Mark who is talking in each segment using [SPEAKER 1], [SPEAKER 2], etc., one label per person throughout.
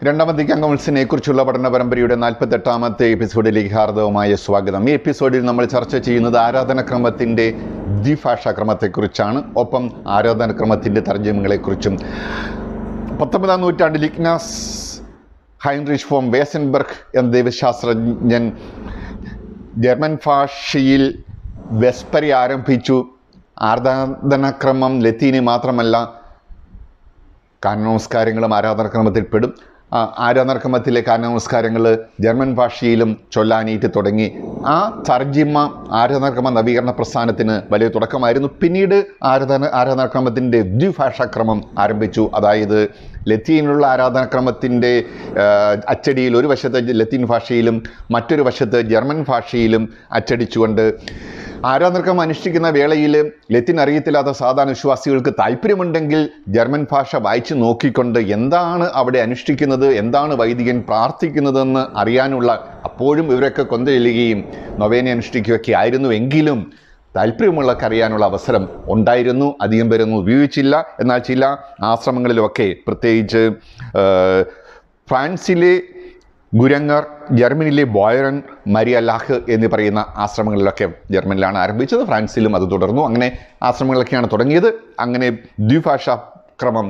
[SPEAKER 1] രണ്ടാം വത്തിക്കാൻ കൗൺസിലിനെ കുറിച്ചുള്ള പഠന പരമ്പരയുടെ 48ാമത്തെ എപ്പിസോഡിലേക്ക് ഹാർദവമായ സ്വാഗതം. ഈ എപ്പിസോഡിൽ നമ്മൾ ചർച്ച ചെയ്യുന്നത് ആരാധനാക്രമത്തിൻ്റെ ദ്വിഭാഷാക്രമത്തെക്കുറിച്ചാണ്. ഒപ്പം ആരാധനാക്രമത്തിൻ്റെ തർജ്ജമകളെക്കുറിച്ചും. 19ാം നൂറ്റാണ്ടിൽ ഇഗ്നാസ് ഹൈൻറിച്ച് ഫോൺ വേസൻബർഗ് എന്ന ദൈവശാസ്ത്രജ്ഞൻ ജർമ്മൻ ഭാഷയിൽ വെസ്പരി ആരംഭിച്ചു. ആരാധനാക്രമം ലത്തീനി മാത്രമല്ല, കാനനമസ്കാരങ്ങളും ആരാധനാക്രമത്തിൽപ്പെടും. ആരാധനാക്രമത്തിലെ കാനനമസ്കാരങ്ങൾ ജർമ്മൻ ഭാഷയിലും ചൊല്ലാനായിട്ട് തുടങ്ങി. ആ തർജിമ ആരാധനാക്രമ നവീകരണ പ്രസ്ഥാനത്തിന് വലിയ തുടക്കമായിരുന്നു. പിന്നീട് ആരാധനാക്രമത്തിൻ്റെ ദ്വിഭാഷാക്രമം ആരംഭിച്ചു. അതായത് ലത്തീനിലുള്ള ആരാധനാക്രമത്തിൻ്റെ അച്ചടിയിൽ ഒരു വശത്ത് ലത്തീൻ ഭാഷയിലും മറ്റൊരു വശത്ത് ജർമ്മൻ ഭാഷയിലും അച്ചടിച്ചുകൊണ്ട് ആരാധനാക്രമം അനുഷ്ഠിക്കുന്ന വേളയിൽ ലത്തീൻ അറിയത്തില്ലാത്ത സാധാരണ വിശ്വാസികൾക്ക് താല്പര്യമുണ്ടെങ്കിൽ ജർമ്മൻ ഭാഷ വായിച്ച് നോക്കിക്കൊണ്ട് എന്താണ് അവിടെ അനുഷ്ഠിക്കുന്നത്, എന്താണ് വൈദികൻ പ്രാർത്ഥിക്കുന്നതെന്ന് അറിയാനുള്ള, അപ്പോഴും ഇവരൊക്കെ കൊന്തയെല്ലുകയും നൊവേന അനുഷ്ഠിക്കുകയൊക്കെ ആയിരുന്നു. എങ്കിലും താല്പര്യമുള്ളവർക്ക് അറിയാനുള്ള അവസരം ഉണ്ടായിരുന്നു. അധികം പേരൊന്നും ഉപയോഗിച്ചില്ല. എന്നാൽ ചില ആശ്രമങ്ങളിലൊക്കെ, പ്രത്യേകിച്ച് ഫ്രാൻസിലെ ഗുരങ്ങർ, ജർമ്മനിയിലെ ബോയറൻ, മരിയ ലാഹ് എന്ന് പറയുന്ന ആശ്രമങ്ങളിലൊക്കെ ജർമ്മനിലാണ് ആരംഭിച്ചത്. ഫ്രാൻസിലും അത് തുടർന്നു. അങ്ങനെ ആശ്രമങ്ങളൊക്കെയാണ് തുടങ്ങിയത്. അങ്ങനെ ദ്വിഭാഷാക്രമം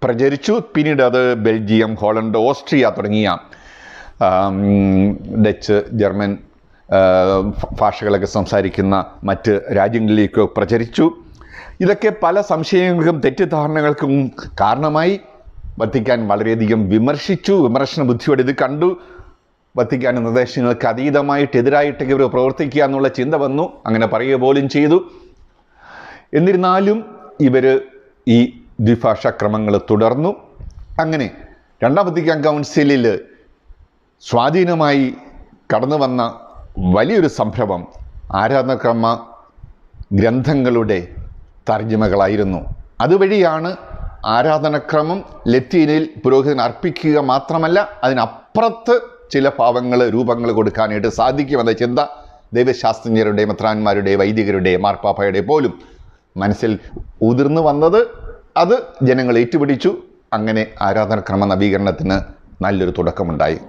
[SPEAKER 1] പ്രചരിച്ചു. പിന്നീട് അത് ബെൽജിയം, ഹോളണ്ട്, ഓസ്ട്രിയ തുടങ്ങിയ ഡച്ച്, ജർമ്മൻ ഭാഷകളൊക്കെ സംസാരിക്കുന്ന മറ്റ് രാജ്യങ്ങളിലേക്ക് പ്രചരിച്ചു. ഇതൊക്കെ പല സംശയങ്ങൾക്കും തെറ്റിദ്ധാരണകൾക്കും കാരണമായി. വത്തിക്കാൻ വളരെയധികം വിമർശിച്ചു. വിമർശന ബുദ്ധിയോടെ ഇത് കണ്ടു. വത്തിക്കാൻ നിർദ്ദേശങ്ങൾക്ക് അതീതമായിട്ട് എതിരായിട്ടൊക്കെ ഇവർ പ്രവർത്തിക്കുക എന്നുള്ള ചിന്ത വന്നു. അങ്ങനെ പറയുക പോലും ചെയ്തു. എന്നിരുന്നാലും ഇവർ ഈ ദ്വിഭാഷാക്രമങ്ങൾ തുടർന്നു. അങ്ങനെ രണ്ടാം വത്തിക്കാൻ കൗൺസിലിൽ സ്വാധീനമായി കടന്നു വന്ന വലിയൊരു സംരംഭം ആരാധനാക്രമ ഗ്രന്ഥങ്ങളുടെ തർജ്ജിമകളായിരുന്നു. അതുവഴിയാണ് ആരാധനാക്രമം ലത്തീനിൽ പുരോഹിതൻ അർപ്പിക്കുക മാത്രമല്ല, അതിനപ്പുറത്ത് ചില ഭാവങ്ങൾ, രൂപങ്ങൾ കൊടുക്കാനായിട്ട് സാധിക്കുമെന്ന ചിന്ത ദൈവശാസ്ത്രജ്ഞരുടെ, മെത്രാന്മാരുടെ, വൈദികരുടെ, മാർപ്പാപ്പയുടെ പോലും മനസ്സിൽ ഉതിർന്നു വന്നത്. അത് ജനങ്ങൾ ഏറ്റുപിടിച്ചു. അങ്ങനെ ആരാധനാക്രമ നവീകരണത്തിന് നല്ലൊരു തുടക്കമുണ്ടായി.